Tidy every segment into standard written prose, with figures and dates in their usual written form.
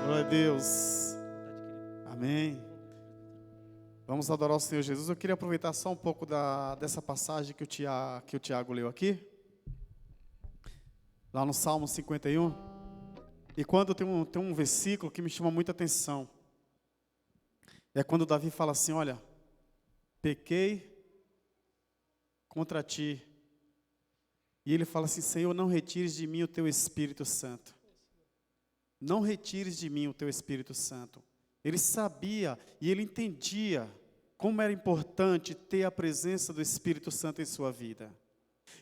Glória a Deus. Amém. Vamos adorar o Senhor Jesus. Eu queria aproveitar só um pouco dessa passagem que o Tiago leu aqui. Lá no Salmo 51. E quando tem um versículo que me chama muita atenção. É quando Davi fala assim, olha, pequei contra ti. E ele fala assim, Senhor, não retires de mim o teu Espírito Santo. Não retires de mim o teu Espírito Santo. Ele sabia e ele entendia como era importante ter a presença do Espírito Santo em sua vida.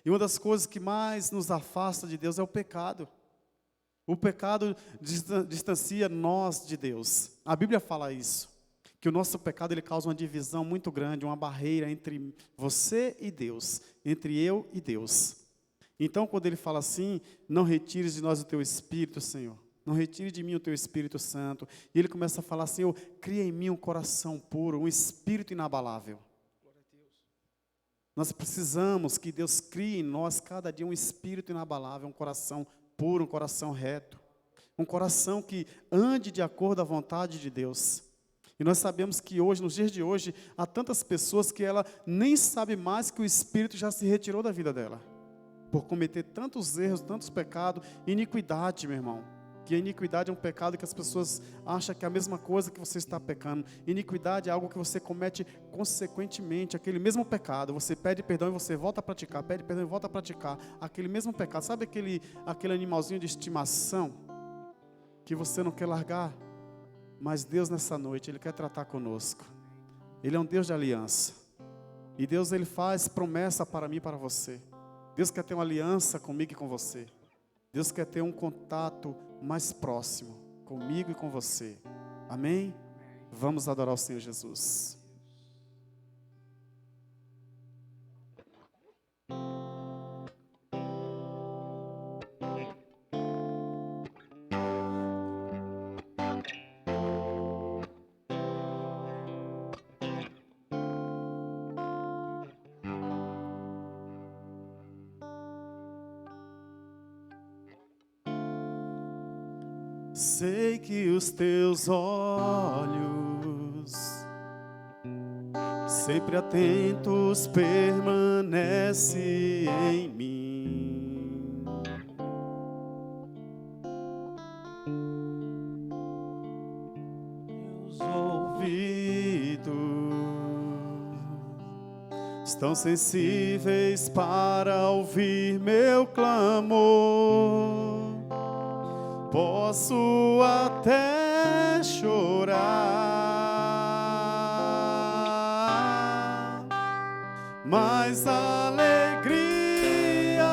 E uma das coisas que mais nos afasta de Deus é o pecado. O pecado distancia nós de Deus. A Bíblia fala isso. Que o nosso pecado ele causa uma divisão muito grande, uma barreira entre você e Deus. Entre eu e Deus. Então quando ele fala assim, não retires de nós o teu Espírito, Senhor. Não retire de mim o teu Espírito Santo. E ele começa a falar, Senhor, cria em mim um coração puro, um espírito inabalável. Nós precisamos que Deus crie em nós cada dia um espírito inabalável, um coração puro, um coração reto. Um coração que ande de acordo à vontade de Deus. E nós sabemos que hoje, nos dias de hoje, há tantas pessoas que ela nem sabe mais que o Espírito já se retirou da vida dela. Por cometer tantos erros, tantos pecados, iniquidade, meu irmão. Que a iniquidade é um pecado que as pessoas acham que é a mesma coisa que você está pecando. Iniquidade é algo que você comete consequentemente, aquele mesmo pecado. Você pede perdão e você volta a praticar, pede perdão e volta a praticar. Aquele mesmo pecado. Sabe aquele animalzinho de estimação que você não quer largar? Mas Deus nessa noite, Ele quer tratar conosco. Ele é um Deus de aliança. E Deus, Ele faz promessa para mim e para você. Deus quer ter uma aliança comigo e com você. Deus quer ter um contato mais próximo comigo e com você. Amém? Vamos adorar o Senhor Jesus. Sei que os teus olhos, sempre atentos, permanecem em mim. Meus ouvidos estão sensíveis para ouvir meu clamor. Posso até chorar, mas a alegria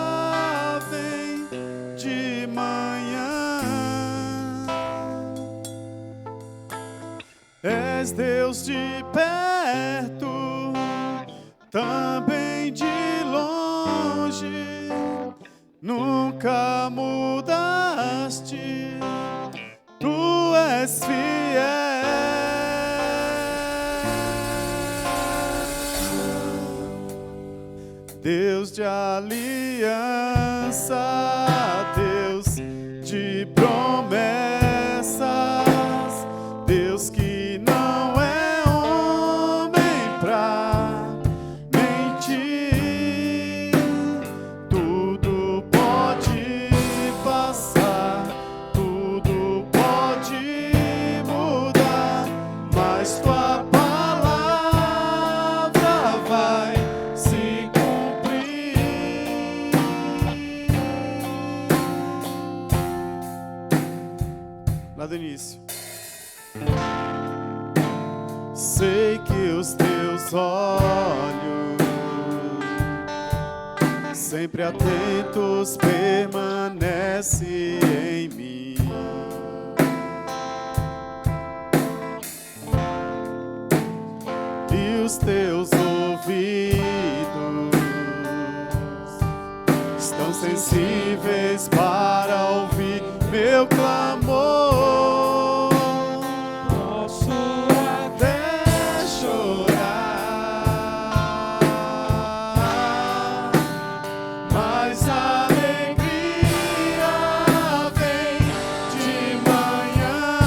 vem de manhã. És Deus de perto, também de longe. Nunca mudaste, tu és fiel. Deus de aliança, Deus de promessas, Deus que não é homem pra mentir. Tudo pode passar, tudo pode mudar, mas tua palavra vai se cumprir. Lá do início. Sei que os teus olhos, sempre atentos, permanecem em mim. E os teus ouvidos estão sensíveis para ouvir meu clamor. Posso até chorar, mas a alegria vem de manhã.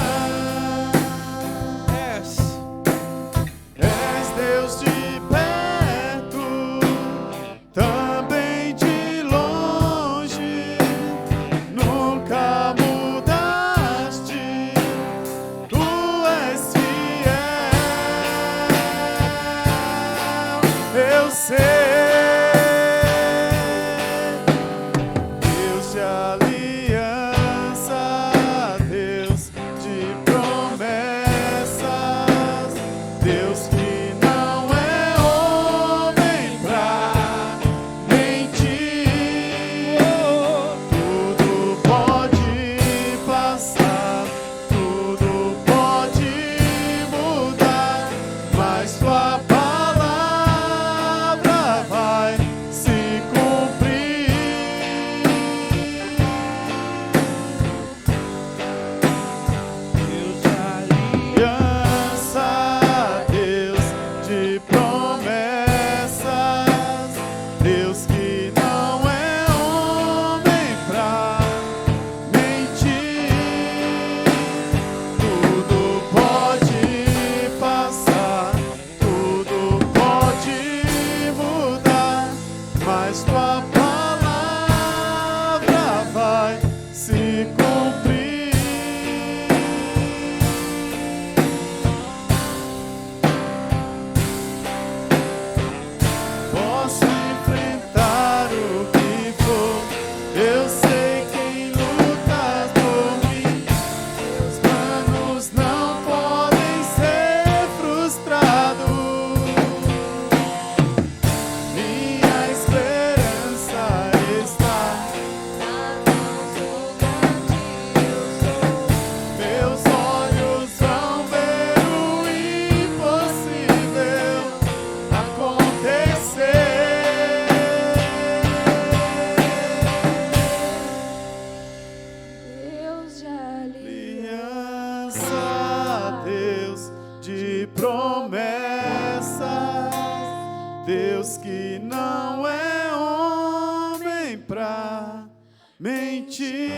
ti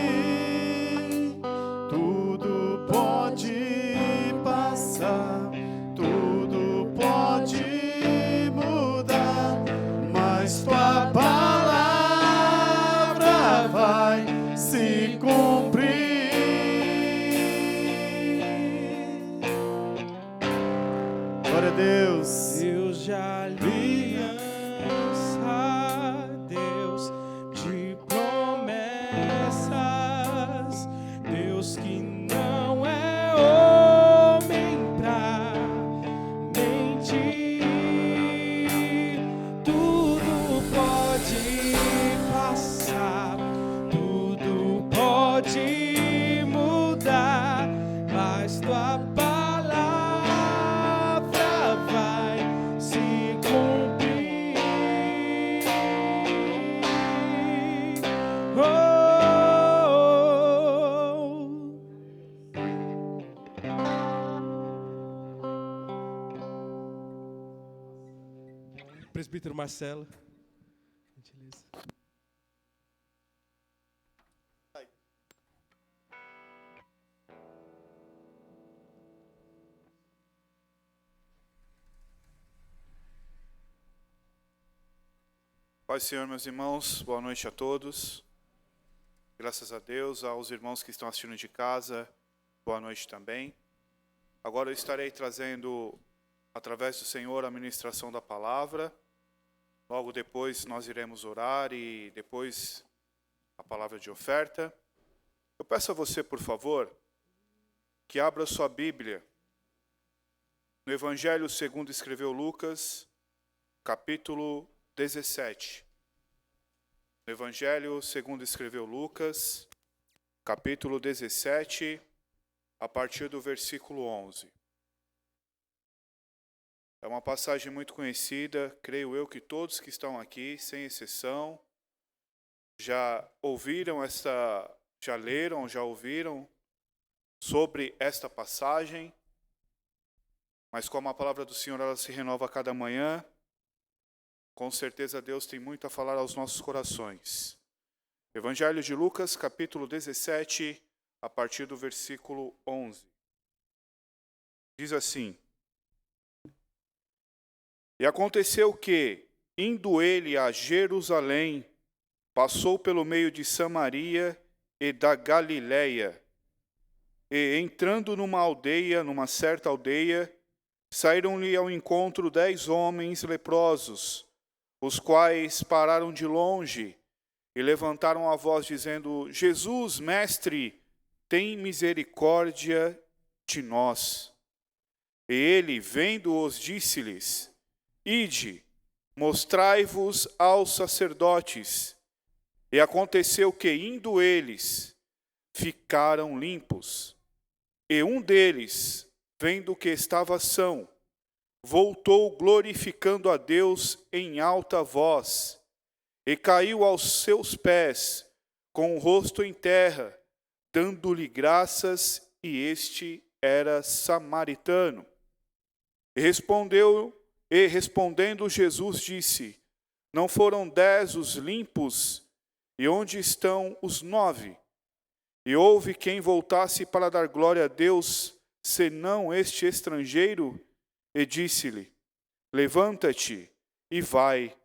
tudo pode passar, tudo pode mudar, mas tua palavra vai se cumprir. Glória a Deus. Deus de aliança, Deus de promessas, Deus que não é homem pra mentir. Tudo pode passar, tudo pode mudar, mas tua palavra vai se cumprir. Oh. Presbítero Marcelo, gentileza. Paz do Senhor, meus irmãos, boa noite a todos. Graças a Deus, aos irmãos que estão assistindo de casa, boa noite também. Agora eu estarei trazendo, através do Senhor, a ministração da palavra. Logo depois nós iremos orar e depois a palavra de oferta. Eu peço a você, por favor, que abra sua Bíblia no Evangelho segundo escreveu Lucas, capítulo 17. No Evangelho segundo escreveu Lucas, capítulo 17, a partir do versículo 11. É uma passagem muito conhecida, creio eu que todos que estão aqui, sem exceção, já ouviram já leram, já ouviram sobre esta passagem, mas como a palavra do Senhor ela se renova a cada manhã, com certeza Deus tem muito a falar aos nossos corações. Evangelho de Lucas, capítulo 17, a partir do versículo 11. Diz assim: E aconteceu que, indo ele a Jerusalém, passou pelo meio de Samaria e da Galiléia. E, entrando numa certa aldeia, saíram-lhe ao encontro 10 homens leprosos, os quais pararam de longe e levantaram a voz, dizendo: Jesus, mestre, tem misericórdia de nós. E ele, vendo-os, disse-lhes: Ide, mostrai-vos aos sacerdotes. E aconteceu que, indo eles, ficaram limpos. E um deles, vendo que estava são, voltou glorificando a Deus em alta voz, e caiu aos seus pés, com o rosto em terra, dando-lhe graças, e este era samaritano. E respondendo Jesus disse: Não foram 10 os limpos? E onde estão os 9? E houve quem voltasse para dar glória a Deus, senão este estrangeiro? E disse-lhe: Levanta-te e vai,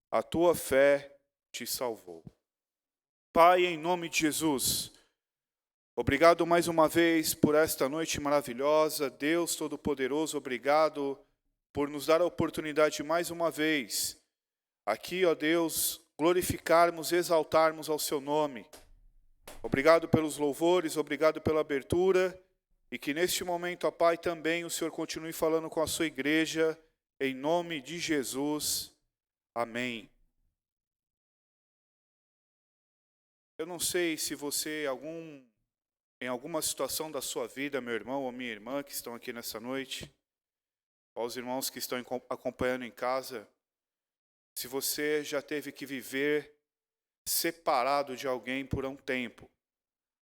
a tua fé te salvou. Pai, em nome de Jesus, obrigado mais uma vez por esta noite maravilhosa. Deus Todo-Poderoso, obrigado por nos dar a oportunidade mais uma vez, aqui, ó Deus, glorificarmos, exaltarmos ao seu nome. Obrigado pelos louvores, obrigado pela abertura, e que neste momento, ó Pai, também o Senhor continue falando com a sua igreja, em nome de Jesus. Amém. Eu não sei se você, em alguma situação da sua vida, meu irmão ou minha irmã, que estão aqui nessa noite, aos irmãos que estão acompanhando em casa, se você já teve que viver separado de alguém por um tempo.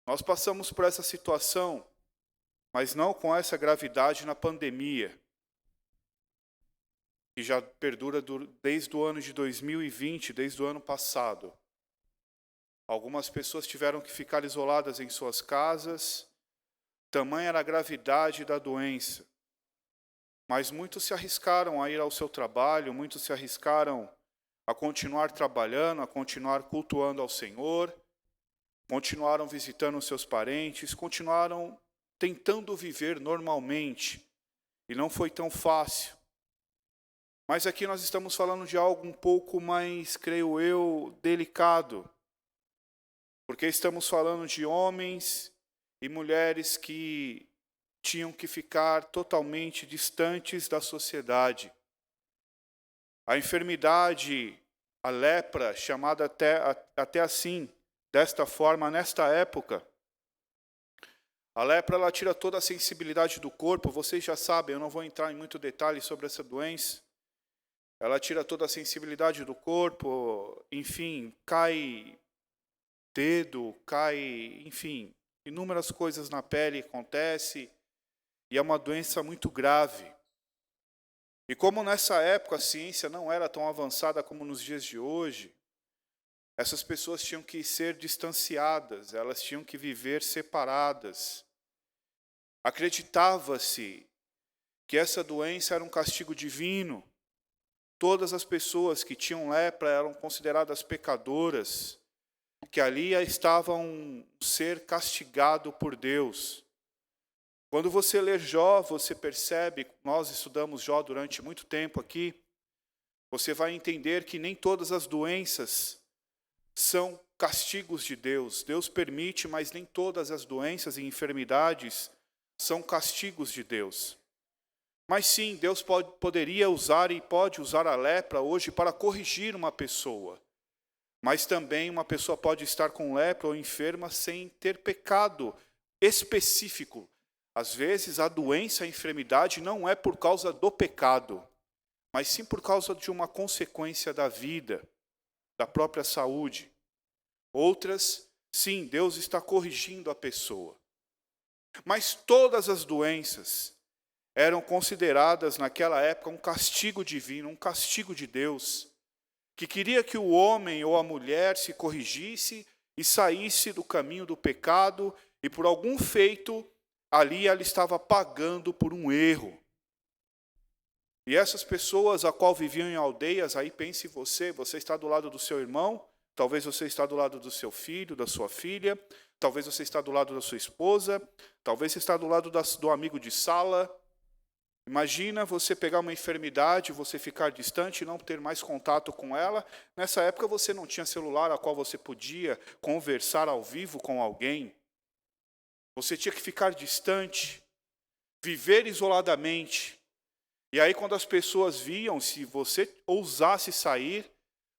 Nós passamos por essa situação, mas não com essa gravidade na pandemia, que já perdura desde o ano de 2020, desde o ano passado. Algumas pessoas tiveram que ficar isoladas em suas casas. Tamanha era a gravidade da doença. Mas muitos se arriscaram a ir ao seu trabalho, muitos se arriscaram a continuar trabalhando, a continuar cultuando ao Senhor, continuaram visitando seus parentes, continuaram tentando viver normalmente. E não foi tão fácil. Mas aqui nós estamos falando de algo um pouco mais, creio eu, delicado. Porque estamos falando de homens e mulheres que tinham que ficar totalmente distantes da sociedade. A enfermidade, a lepra, chamada até assim, desta forma, nesta época, a lepra ela tira toda a sensibilidade do corpo. Vocês já sabem, eu não vou entrar em muito detalhe sobre essa doença. Ela tira toda a sensibilidade do corpo, enfim, cai dedo, cai, enfim, inúmeras coisas na pele acontecem, e é uma doença muito grave. E como nessa época a ciência não era tão avançada como nos dias de hoje, essas pessoas tinham que ser distanciadas, elas tinham que viver separadas. Acreditava-se que essa doença era um castigo divino. Todas as pessoas que tinham lepra eram consideradas pecadoras, que ali estavam ser castigado por Deus. Quando você lê Jó, você percebe, nós estudamos Jó durante muito tempo aqui, você vai entender que nem todas as doenças são castigos de Deus. Deus permite, mas nem todas as doenças e enfermidades são castigos de Deus. Mas sim, Deus poderia usar e pode usar a lepra hoje para corrigir uma pessoa. Mas também uma pessoa pode estar com lepra ou enferma sem ter pecado específico. Às vezes a doença, a enfermidade não é por causa do pecado, mas sim por causa de uma consequência da vida, da própria saúde. Outras, sim, Deus está corrigindo a pessoa. Mas todas as doenças eram consideradas naquela época um castigo divino, um castigo de Deus, que queria que o homem ou a mulher se corrigisse e saísse do caminho do pecado, e por algum feito, ali ela estava pagando por um erro. E essas pessoas a qual viviam em aldeias, aí pense você está do lado do seu irmão, talvez você está do lado do seu filho, da sua filha, talvez você está do lado da sua esposa, talvez você está do lado do amigo de sala. Imagina você pegar uma enfermidade, você ficar distante e não ter mais contato com ela. Nessa época você não tinha celular a qual você podia conversar ao vivo com alguém. Você tinha que ficar distante, viver isoladamente. E aí quando as pessoas viam, se você ousasse sair,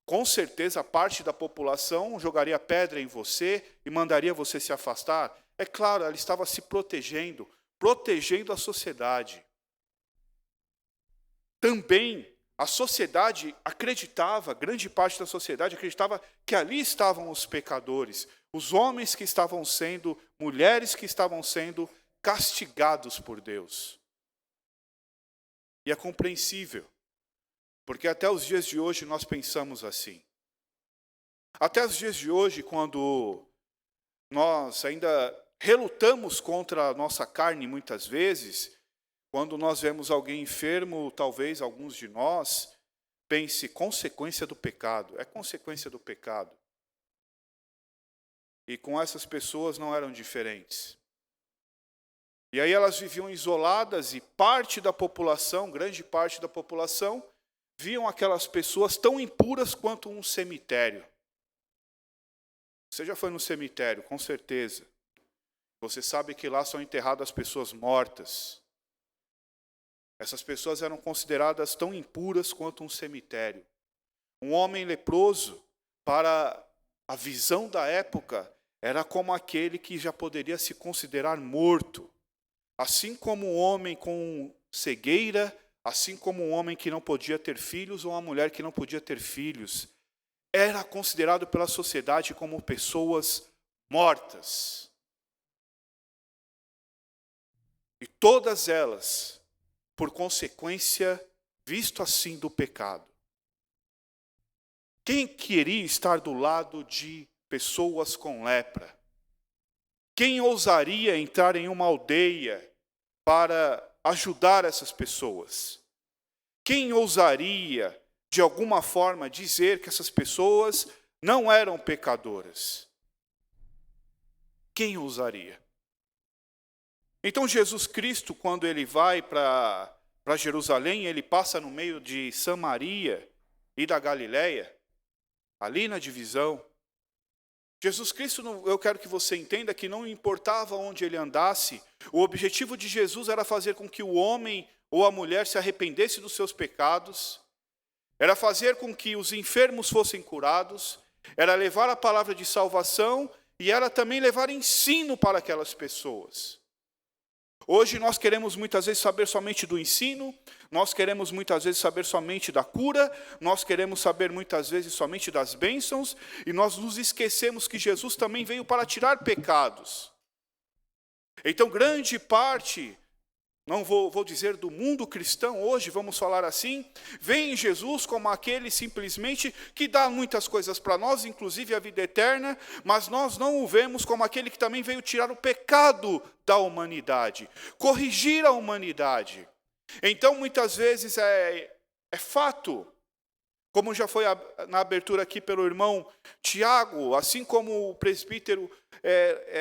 com certeza parte da população jogaria pedra em você e mandaria você se afastar. É claro, ela estava se protegendo a sociedade. Também a sociedade acreditava, grande parte da sociedade acreditava que ali estavam os pecadores, os homens que estavam sendo, mulheres que estavam sendo castigados por Deus. E é compreensível, porque até os dias de hoje nós pensamos assim. Até os dias de hoje, quando nós ainda relutamos contra a nossa carne muitas vezes, quando nós vemos alguém enfermo, talvez alguns de nós pense, consequência do pecado. É consequência do pecado. E com essas pessoas não eram diferentes. E aí elas viviam isoladas e parte da população, grande parte da população, viam aquelas pessoas tão impuras quanto um cemitério. Você já foi no cemitério, com certeza. Você sabe que lá são enterradas pessoas mortas. Essas pessoas eram consideradas tão impuras quanto um cemitério. Um homem leproso, para a visão da época, era como aquele que já poderia se considerar morto. Assim como um homem com cegueira, assim como um homem que não podia ter filhos ou uma mulher que não podia ter filhos, era considerado pela sociedade como pessoas mortas. E todas elas, por consequência, visto assim, do pecado. Quem queria estar do lado de pessoas com lepra. Quem ousaria entrar em uma aldeia para ajudar essas pessoas? Quem ousaria, de alguma forma, dizer que essas pessoas não eram pecadoras? Quem ousaria? Então Jesus Cristo, quando ele vai para Jerusalém, ele passa no meio de Samaria e da Galileia, ali na divisão. Jesus Cristo, eu quero que você entenda que não importava onde ele andasse, o objetivo de Jesus era fazer com que o homem ou a mulher se arrependesse dos seus pecados, era fazer com que os enfermos fossem curados, era levar a palavra de salvação e era também levar ensino para aquelas pessoas. Hoje nós queremos muitas vezes saber somente do ensino, nós queremos muitas vezes saber somente da cura, nós queremos saber muitas vezes somente das bênçãos, e nós nos esquecemos que Jesus também veio para tirar pecados. Então grande parte, não vou dizer do mundo cristão hoje, vamos falar assim, vê em Jesus como aquele simplesmente que dá muitas coisas para nós, inclusive a vida eterna, mas nós não o vemos como aquele que também veio tirar o pecado da humanidade, corrigir a humanidade. Então muitas vezes é fato, como já foi na abertura aqui pelo irmão Tiago, assim como o presbítero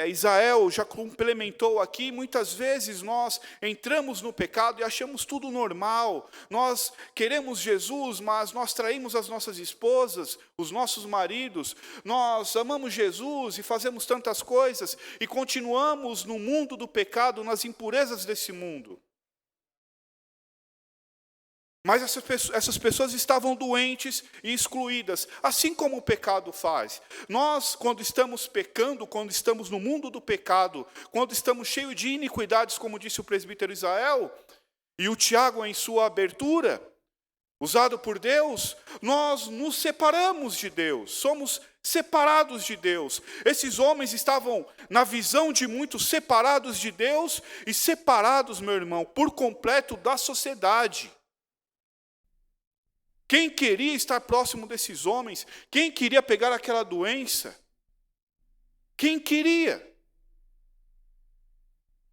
Isael já complementou aqui, muitas vezes nós entramos no pecado e achamos tudo normal. Nós queremos Jesus, mas nós traímos as nossas esposas, os nossos maridos. Nós amamos Jesus e fazemos tantas coisas e continuamos no mundo do pecado, nas impurezas desse mundo. Mas essas pessoas estavam doentes e excluídas, assim como o pecado faz. Nós, quando estamos pecando, quando estamos no mundo do pecado, quando estamos cheios de iniquidades, como disse o presbítero Isael, e o Tiago em sua abertura, usado por Deus, nós nos separamos de Deus, somos separados de Deus. Esses homens estavam, na visão de muitos, separados de Deus e separados, meu irmão, por completo da sociedade. Quem queria estar próximo desses homens? Quem queria pegar aquela doença? Quem queria?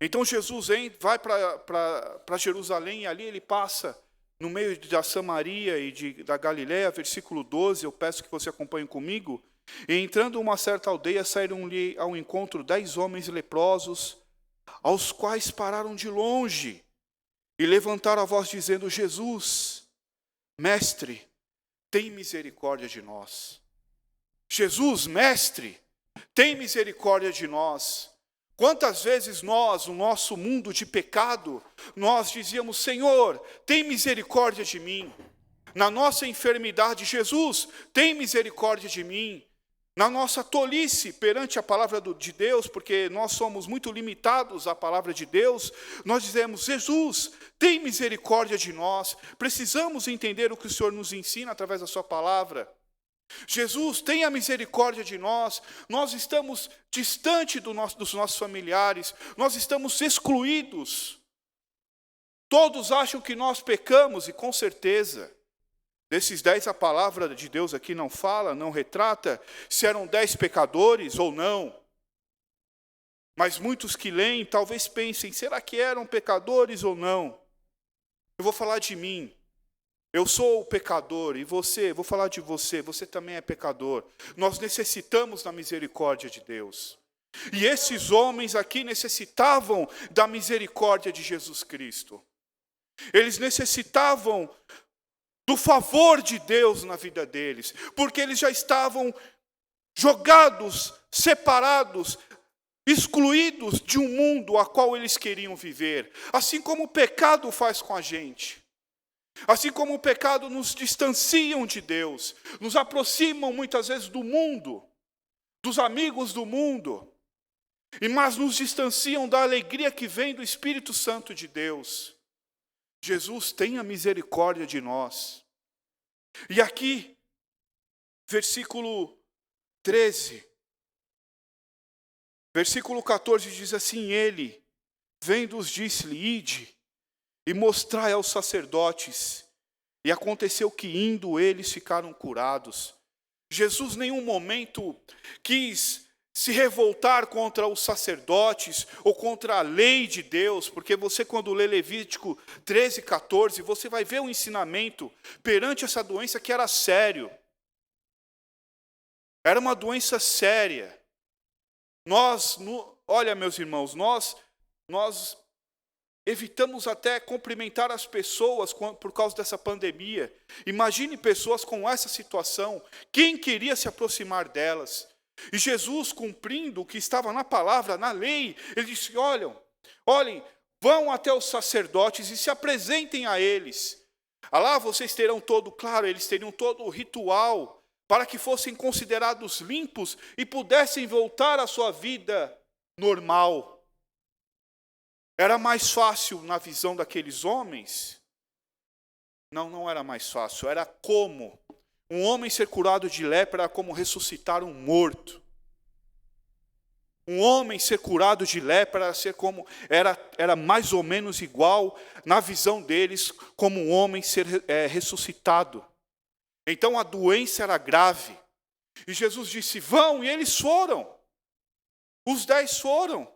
Então Jesus vai para Jerusalém e ali ele passa no meio da Samaria e da Galileia, versículo 12, eu peço que você acompanhe comigo. E entrando em uma certa aldeia, saíram-lhe ao encontro 10 homens leprosos, aos quais pararam de longe e levantaram a voz dizendo: Jesus, Mestre, tem misericórdia de nós. Jesus, Mestre, tem misericórdia de nós. Quantas vezes nós, no nosso mundo de pecado, nós dizíamos: Senhor, tem misericórdia de mim. Na nossa enfermidade, Jesus, tem misericórdia de mim. Na nossa tolice perante a palavra de Deus, porque nós somos muito limitados à palavra de Deus, nós dizemos: Jesus, tem misericórdia de nós. Precisamos entender o que o Senhor nos ensina através da sua palavra. Jesus, tenha misericórdia de nós. Nós estamos distante dos nossos familiares, nós estamos excluídos. Todos acham que nós pecamos, e com certeza, desses 10 a palavra de Deus aqui não fala, não retrata se eram 10 pecadores ou não. Mas muitos que leem talvez pensem: será que eram pecadores ou não? Eu vou falar de mim. Eu sou o pecador, e você, vou falar de você, você também é pecador. Nós necessitamos da misericórdia de Deus. E esses homens aqui necessitavam da misericórdia de Jesus Cristo. Eles necessitavam do favor de Deus na vida deles, porque eles já estavam jogados, separados, excluídos de um mundo a qual eles queriam viver. Assim como o pecado faz com a gente. Assim como o pecado nos distanciam de Deus, nos aproximam muitas vezes do mundo, dos amigos do mundo, mas nos distanciam da alegria que vem do Espírito Santo de Deus. Jesus, tenha misericórdia de nós. E aqui, versículo 13, versículo 14 diz assim: ele, vendo-os, disse-lhe: ide e mostrai aos sacerdotes. E aconteceu que, indo, eles ficaram curados. Jesus em nenhum momento quis se revoltar contra os sacerdotes ou contra a lei de Deus, porque você, quando lê Levítico 13, 14, você vai ver o ensinamento perante essa doença que era sério. Era uma doença séria. Olha, meus irmãos, nós evitamos até cumprimentar as pessoas por causa dessa pandemia. Imagine pessoas com essa situação. Quem queria se aproximar delas? E Jesus, cumprindo o que estava na palavra, na lei, ele disse: olhem, vão até os sacerdotes e se apresentem a eles. Lá vocês terão eles teriam todo o ritual para que fossem considerados limpos e pudessem voltar à sua vida normal. Era mais fácil na visão daqueles homens? Não era mais fácil, era como um homem ser curado de lepra era como ressuscitar um morto. Um homem ser curado de lepra era mais ou menos igual, na visão deles, como um homem ser ressuscitado. Então a doença era grave. E Jesus disse: vão, e eles foram. Os 10 foram.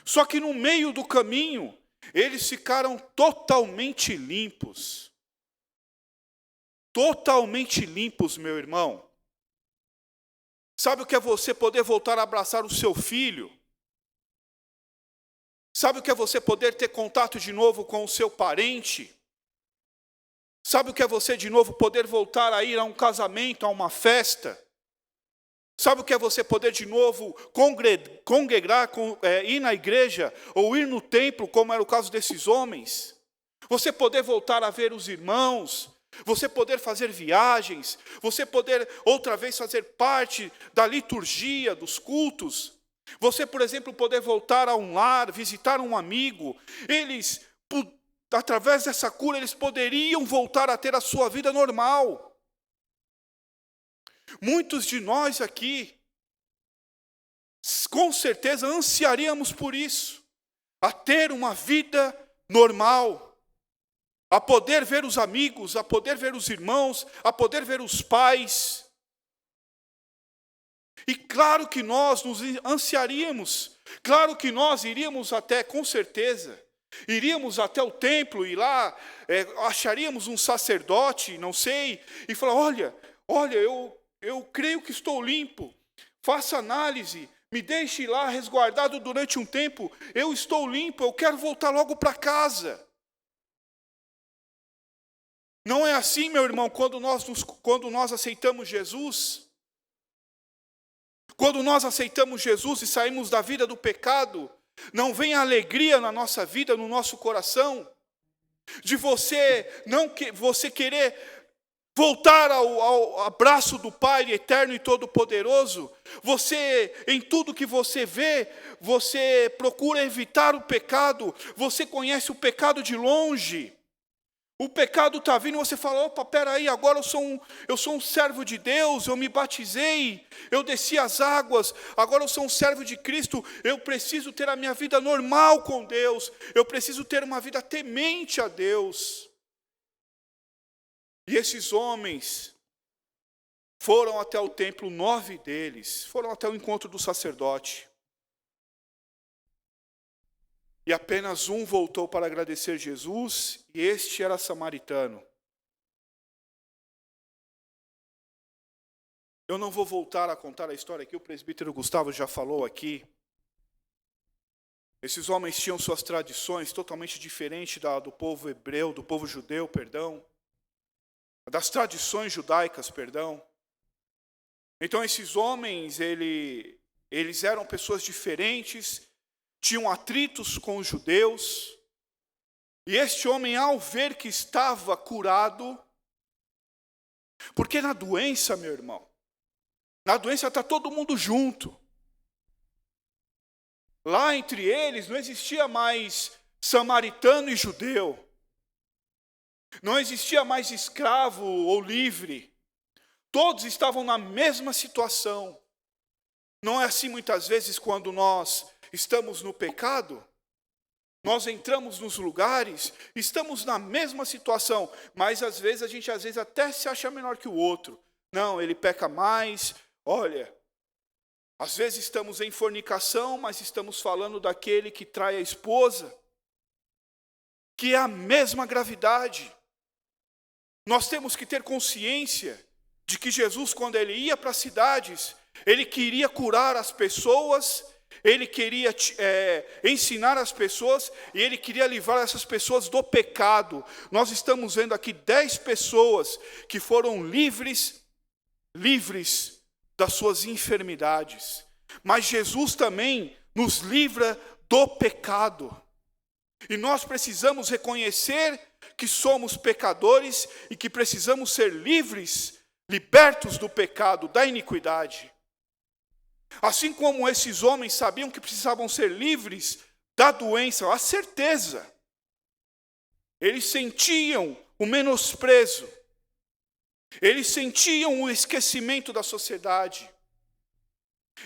Só que no meio do caminho, eles ficaram totalmente limpos. Totalmente limpos, meu irmão. Sabe o que é você poder voltar a abraçar o seu filho? Sabe o que é você poder ter contato de novo com o seu parente? Sabe o que é você de novo poder voltar a ir a um casamento, a uma festa? Sabe o que é você poder de novo congregar, ir na igreja ou ir no templo, como era o caso desses homens? Você poder voltar a ver os irmãos, você poder fazer viagens, você poder outra vez fazer parte da liturgia, dos cultos. Você, por exemplo, poder voltar a um lar, visitar um amigo. Eles, através dessa cura, eles poderiam voltar a ter a sua vida normal. Muitos de nós aqui, com certeza, ansiaríamos por isso, a ter uma vida normal, a poder ver os amigos, a poder ver os irmãos, a poder ver os pais. E claro que nós nos ansiaríamos, claro que nós iríamos até, com certeza, iríamos até o templo e lá acharíamos um sacerdote, não sei, e falar: olha, eu creio que estou limpo, faça análise, me deixe lá resguardado durante um tempo, eu estou limpo, eu quero voltar logo para casa. Não é assim, meu irmão, quando nós aceitamos Jesus? Quando nós aceitamos Jesus e saímos da vida do pecado, não vem a alegria na nossa vida, no nosso coração, de você querer voltar ao abraço do Pai eterno e todo-poderoso? Você, em tudo que você vê, você procura evitar o pecado, você conhece o pecado de longe. O pecado está vindo e você fala: opa, peraí, agora eu sou um servo de Deus, eu me batizei, eu desci as águas, agora eu sou um servo de Cristo, eu preciso ter a minha vida normal com Deus, eu preciso ter uma vida temente a Deus. E esses homens foram até o templo, 9 deles, foram até o encontro do sacerdote. E apenas um voltou para agradecer Jesus, e este era samaritano. Eu não vou voltar a contar a história aqui, o presbítero Gustavo já falou aqui. Esses homens tinham suas tradições totalmente diferentes do povo hebreu, do povo judeu, perdão. Das tradições judaicas, perdão. Então esses homens, eles eram pessoas diferentes, tinham atritos com os judeus, e este homem, ao ver que estava curado, porque na doença, meu irmão, na doença está todo mundo junto. Lá entre eles não existia mais samaritano e judeu, não existia mais escravo ou livre, todos estavam na mesma situação. Não é assim muitas vezes quando nós estamos no pecado? Nós entramos nos lugares, estamos na mesma situação, mas às vezes a gente até se acha menor que o outro. Não, ele peca mais. Olha, às vezes estamos em fornicação, mas estamos falando daquele que trai a esposa, que é a mesma gravidade. Nós temos que ter consciência de que Jesus, quando ele ia para as cidades, ele queria curar as pessoas, ele queria ensinar as pessoas, e ele queria livrar essas pessoas do pecado. Nós estamos vendo aqui 10 pessoas que foram livres das suas enfermidades. Mas Jesus também nos livra do pecado. E nós precisamos reconhecer que somos pecadores e que precisamos ser libertos do pecado, da iniquidade. Assim como esses homens sabiam que precisavam ser livres da doença, a certeza. Eles sentiam o menosprezo. Eles sentiam o esquecimento da sociedade.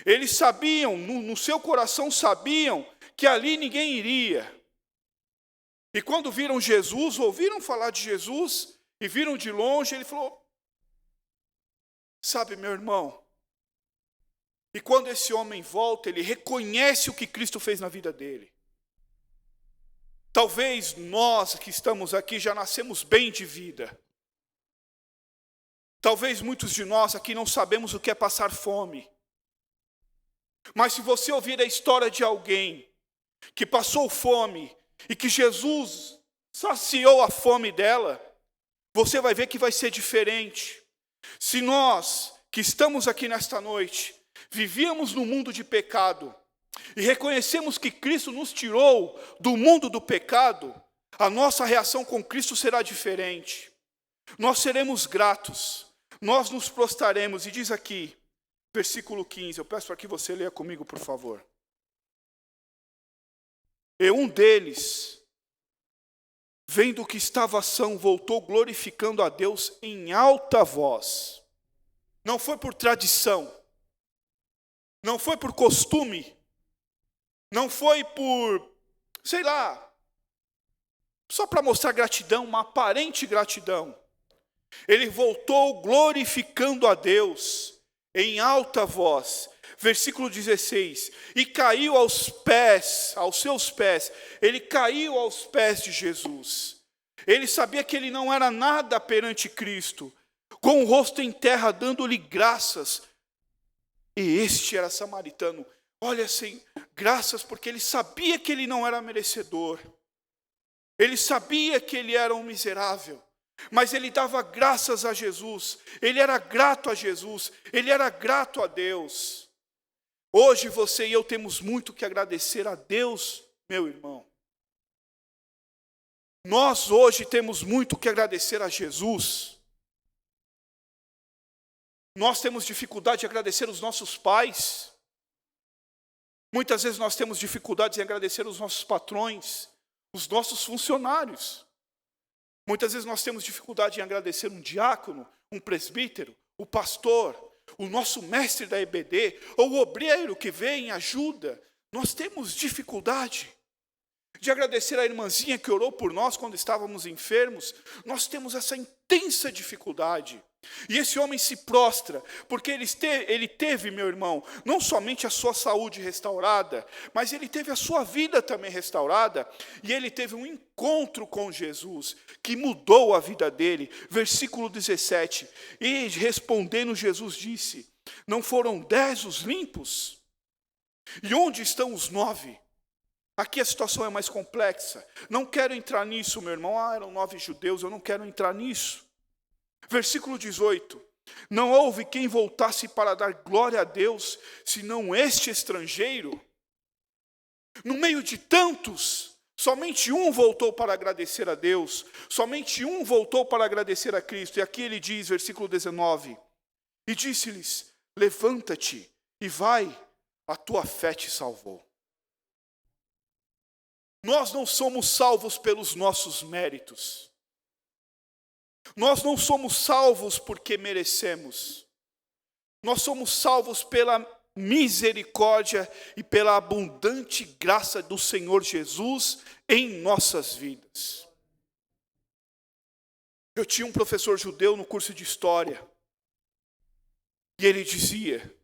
Eles sabiam, no seu coração sabiam, que ali ninguém iria. E quando viram Jesus, ouviram falar de Jesus, e viram de longe, ele falou, sabe, meu irmão, e quando esse homem volta, ele reconhece o que Cristo fez na vida dele. Talvez nós que estamos aqui já nascemos bem de vida. Talvez muitos de nós aqui não sabemos o que é passar fome. Mas se você ouvir a história de alguém que passou fome e que Jesus saciou a fome dela, você vai ver que vai ser diferente. Se nós que estamos aqui nesta noite vivíamos no mundo de pecado e reconhecemos que Cristo nos tirou do mundo do pecado, a nossa reação com Cristo será diferente. Nós seremos gratos, nós nos prostraremos, e diz aqui, versículo 15, eu peço para que você leia comigo, por favor. E um deles, vendo o que estava ação, voltou glorificando a Deus em alta voz. Não foi por tradição, não foi por costume, não foi por, sei lá, só para mostrar gratidão, uma aparente gratidão. Ele voltou glorificando a Deus em alta voz. Versículo 16. E caiu aos seus pés. Ele caiu aos pés de Jesus. Ele sabia que ele não era nada perante Cristo. Com o rosto em terra, dando-lhe graças. E este era samaritano. Olha assim, graças porque ele sabia que ele não era merecedor. Ele sabia que ele era um miserável. Mas ele dava graças a Jesus. Ele era grato a Jesus. Ele era grato a Deus. Hoje você e eu temos muito que agradecer a Deus, meu irmão. Nós hoje temos muito que agradecer a Jesus. Nós temos dificuldade de agradecer os nossos pais. Muitas vezes nós temos dificuldades em agradecer os nossos patrões, os nossos funcionários. Muitas vezes nós temos dificuldade em agradecer um diácono, um presbítero, o pastor, o nosso mestre da EBD, ou o obreiro que vem e ajuda. Nós temos dificuldade de agradecer a irmãzinha que orou por nós quando estávamos enfermos. Nós temos essa intensa dificuldade. E esse homem se prostra, porque ele teve, meu irmão, não somente a sua saúde restaurada, mas ele teve a sua vida também restaurada, e ele teve um encontro com Jesus, que mudou a vida dele. Versículo 17, e respondendo Jesus disse, não foram 10 os limpos? E onde estão os 9? Aqui a situação é mais complexa. Não quero entrar nisso, meu irmão. Eram 9 judeus, eu não quero entrar nisso. Versículo 18. Não houve quem voltasse para dar glória a Deus, senão este estrangeiro. No meio de tantos, somente um voltou para agradecer a Deus. Somente um voltou para agradecer a Cristo. E aqui ele diz, versículo 19. E disse-lhes, levanta-te e vai, a tua fé te salvou. Nós não somos salvos pelos nossos méritos. Nós não somos salvos porque merecemos. Nós somos salvos pela misericórdia e pela abundante graça do Senhor Jesus em nossas vidas. Eu tinha um professor judeu no curso de História. E ele dizia: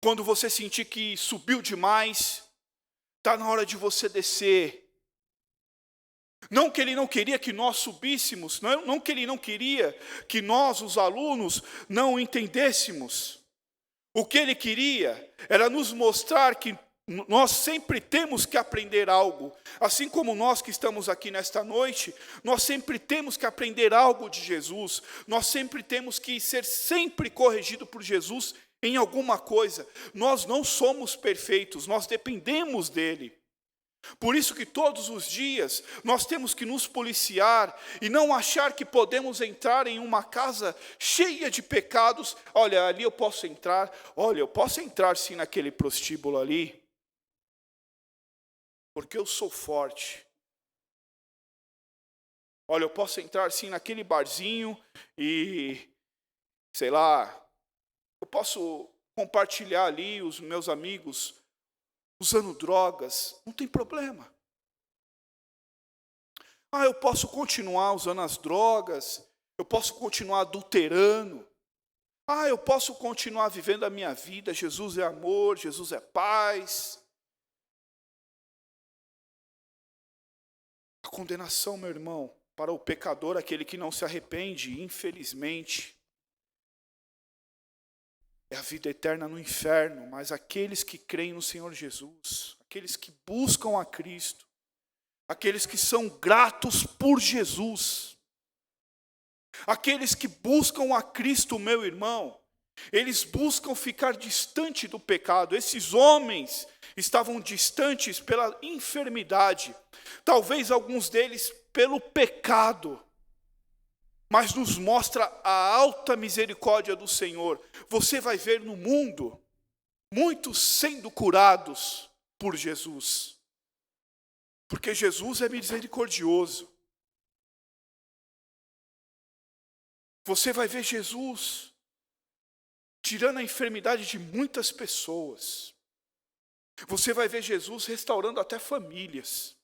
quando você sentir que subiu demais, está na hora de você descer. Não que ele não queria que nós subíssemos, não que ele não queria que nós, os alunos, não entendêssemos. O que ele queria era nos mostrar que nós sempre temos que aprender algo. Assim como nós que estamos aqui nesta noite, nós sempre temos que aprender algo de Jesus. Nós sempre temos que ser sempre corrigido por Jesus em alguma coisa. Nós não somos perfeitos, nós dependemos dele. Por isso que todos os dias nós temos que nos policiar e não achar que podemos entrar em uma casa cheia de pecados. Olha, ali eu posso entrar. Olha, eu posso entrar sim naquele prostíbulo ali, porque eu sou forte. Olha, eu posso entrar sim naquele barzinho e, sei lá, eu posso compartilhar ali os meus amigos usando drogas, não tem problema. Eu posso continuar usando as drogas, eu posso continuar adulterando, eu posso continuar vivendo a minha vida. Jesus é amor, Jesus é paz. A condenação, meu irmão, para o pecador, aquele que não se arrepende, infelizmente, é a vida eterna no inferno. Mas aqueles que creem no Senhor Jesus, aqueles que buscam a Cristo, aqueles que são gratos por Jesus, aqueles que buscam a Cristo, meu irmão, eles buscam ficar distante do pecado. Esses homens estavam distantes pela enfermidade, talvez alguns deles pelo pecado, mas nos mostra a alta misericórdia do Senhor. Você vai ver no mundo muitos sendo curados por Jesus, porque Jesus é misericordioso. Você vai ver Jesus tirando a enfermidade de muitas pessoas. Você vai ver Jesus restaurando até famílias.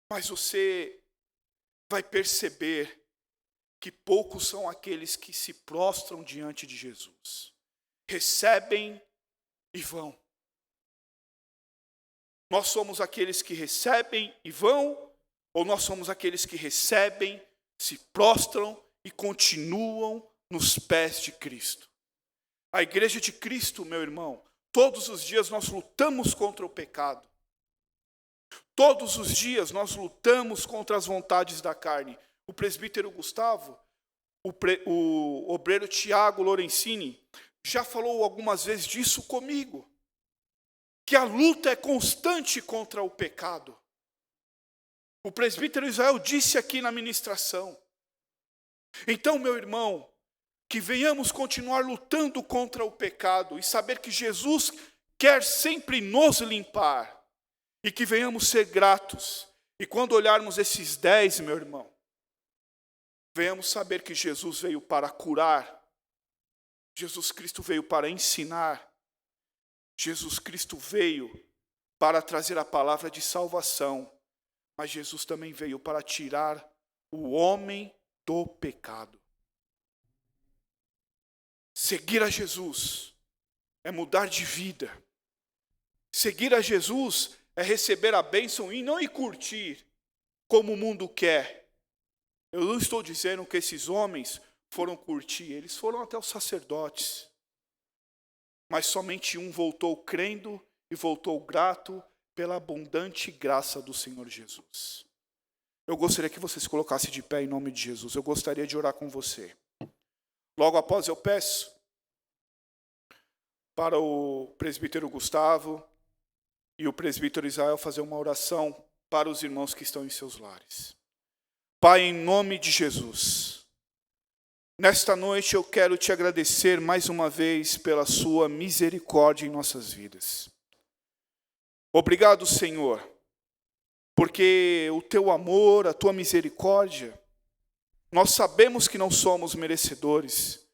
Mas você vai perceber que poucos são aqueles que se prostram diante de Jesus. Recebem e vão. Nós somos aqueles que recebem e vão, ou nós somos aqueles que recebem, se prostram e continuam nos pés de Cristo? A igreja de Cristo, meu irmão, todos os dias nós lutamos contra o pecado. Todos os dias nós lutamos contra as vontades da carne. O presbítero Gustavo, o obreiro Tiago Lorenzini, já falou algumas vezes disso comigo, que a luta é constante contra o pecado. O presbítero Israel disse aqui na ministração. Então, meu irmão, que venhamos continuar lutando contra o pecado e saber que Jesus quer sempre nos limpar. E que venhamos ser gratos. E quando olharmos esses 10, meu irmão, venhamos saber que Jesus veio para curar. Jesus Cristo veio para ensinar. Jesus Cristo veio para trazer a palavra de salvação. Mas Jesus também veio para tirar o homem do pecado. Seguir a Jesus é mudar de vida. Seguir a Jesus é receber a bênção e não ir curtir como o mundo quer. Eu não estou dizendo que esses homens foram curtir, eles foram até os sacerdotes. Mas somente um voltou crendo e voltou grato pela abundante graça do Senhor Jesus. Eu gostaria que você se colocasse de pé em nome de Jesus. Eu gostaria de orar com você. Logo após eu peço para o presbítero Gustavo e o presbítero Israel fazer uma oração para os irmãos que estão em seus lares. Pai, em nome de Jesus, nesta noite eu quero te agradecer mais uma vez pela sua misericórdia em nossas vidas. Obrigado, Senhor, porque o teu amor, a tua misericórdia, nós sabemos que não somos merecedores,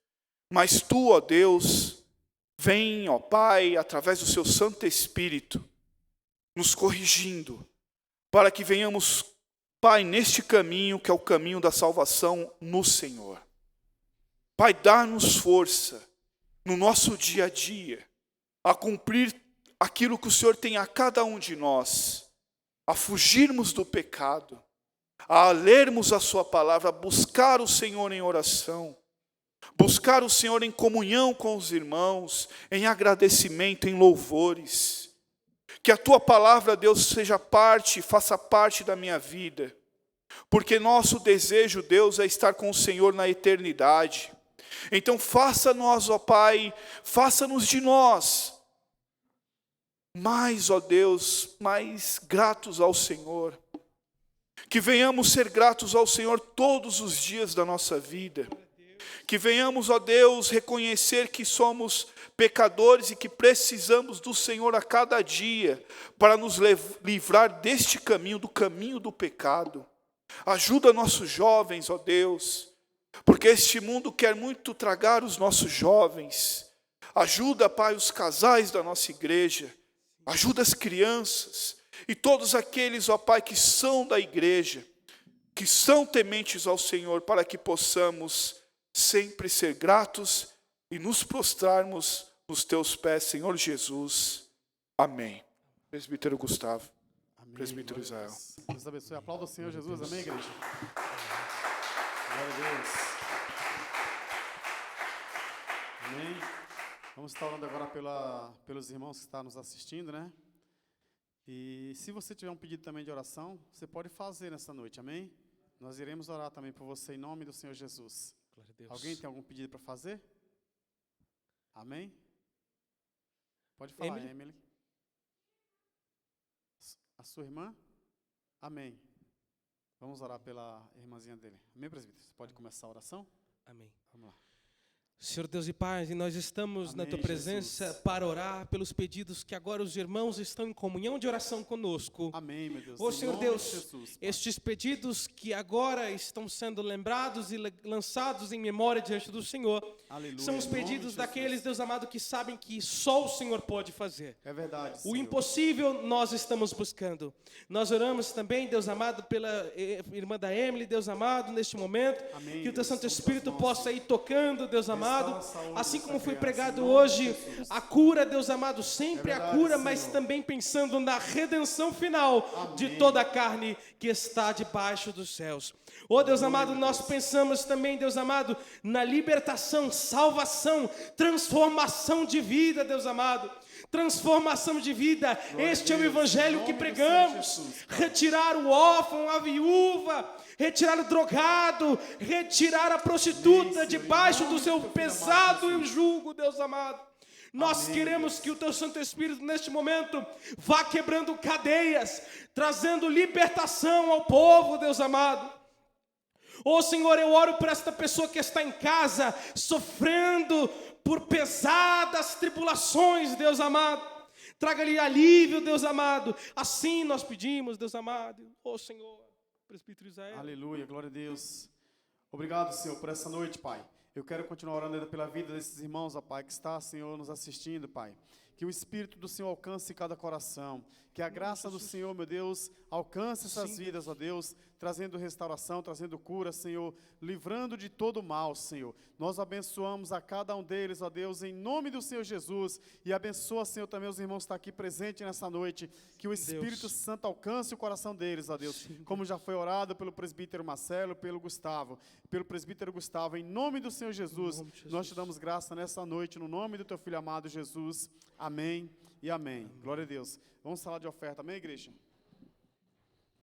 mas tu, ó Deus, vem, ó Pai, através do seu Santo Espírito, nos corrigindo, para que venhamos, Pai, neste caminho, que é o caminho da salvação no Senhor. Pai, dá-nos força no nosso dia a dia, a cumprir aquilo que o Senhor tem a cada um de nós, a fugirmos do pecado, a lermos a sua palavra, a buscar o Senhor em oração, buscar o Senhor em comunhão com os irmãos, em agradecimento, em louvores. Que a tua palavra, Deus, seja parte, faça parte da minha vida, porque nosso desejo, Deus, é estar com o Senhor na eternidade. Então faça-nos, ó Pai, faça-nos de nós mais, ó Deus, mais gratos ao Senhor. Que venhamos ser gratos ao Senhor todos os dias da nossa vida. Que venhamos, ó Deus, reconhecer que somos pecadores e que precisamos do Senhor a cada dia para nos livrar deste caminho, do caminho do pecado. Ajuda nossos jovens, ó Deus, porque este mundo quer muito tragar os nossos jovens. Ajuda, Pai, os casais da nossa igreja. Ajuda as crianças e todos aqueles, ó Pai, que são da igreja, que são tementes ao Senhor, para que possamos sempre ser gratos e nos prostrarmos nos teus pés, Senhor Jesus. Amém. Presbítero Gustavo. Amém. Presbítero Glória a Israel. Deus. Deus abençoe. Aplauda o Senhor Jesus. Amém, igreja? Glória a Deus. Amém. Vamos estar orando agora pelos irmãos que estão nos assistindo, né? E se você tiver um pedido também de oração, você pode fazer nessa noite, amém? Nós iremos orar também por você em nome do Senhor Jesus. Glória a Deus. Alguém tem algum pedido para fazer? Amém? Pode falar, Emily. A sua irmã? Amém. Vamos orar pela irmãzinha dele. Amém, presbítero? Você pode começar a oração? Amém. Vamos lá. Senhor Deus e Pai, e nós estamos na Amém, Tua presença Jesus. para orar pelos pedidos que agora os irmãos estão em comunhão de oração conosco. Amém, meu Deus. Ô Em Senhor nome Deus, de Jesus, Pai. estes pedidos que agora estão sendo lembrados e lançados em memória diante do Senhor, Aleluia, são os em nome de pedidos Jesus. daqueles, Deus amado, que sabem que só o Senhor pode fazer. É verdade, O Senhor. impossível nós estamos buscando. Nós oramos também, Deus amado, pela irmã da Emily, Deus amado, neste momento. Amém, Que o Teu Deus. Santo Vamos Espírito às possa ir tocando, Deus amado. a saúde Assim dessa como foi criança, pregado em nome de hoje, Jesus. a cura, Deus amado, sempre É a verdade, cura, mas Senhor. também pensando na redenção final de Amém. toda a carne que está debaixo dos céus. Oh Deus amado, nós pensamos também, Deus amado, na libertação, salvação, transformação de vida, Deus amado. Transformação de vida. Este é o Deus. evangelho Em que nome do pregamos. Senhor Jesus, Pai. Retirar o órfão, a viúva, retirar o drogado, retirar a prostituta Senhor, debaixo em do nome seu do teu filho pesado amado, jugo, Deus amado. Nós Amém, queremos que o Teu Santo Espírito, neste momento, vá quebrando cadeias, trazendo libertação ao povo, Deus amado. Ô Senhor, eu oro por esta pessoa que está em casa, sofrendo por pesadas tribulações, Deus amado. Traga-lhe alívio, Deus amado. Assim nós pedimos, Deus amado. Ô Senhor, presbítero Israel. Aleluia, glória a Deus. Obrigado, Senhor, por essa noite, Pai. Eu quero continuar orando ainda pela vida desses irmãos, ó Pai, que está, Senhor, nos assistindo, Pai. Que o Espírito do Senhor alcance cada coração. Que a graça do Senhor, meu Deus, alcance essas vidas, ó Deus, trazendo restauração, trazendo cura, Senhor, livrando de todo mal, Senhor. Nós abençoamos a cada um deles, ó Deus, em nome do Senhor Jesus. E abençoa, Senhor, também os irmãos que estão aqui presentes nessa noite. Que o Espírito Santo alcance o coração deles, ó Deus. Como já foi orado pelo presbítero Marcelo, pelo Gustavo, pelo presbítero Gustavo, em nome do Senhor Jesus, nós te damos graça nessa noite, no nome do teu Filho amado Jesus. Amém e amém. Glória a Deus. Vamos falar de oferta, amém, igreja?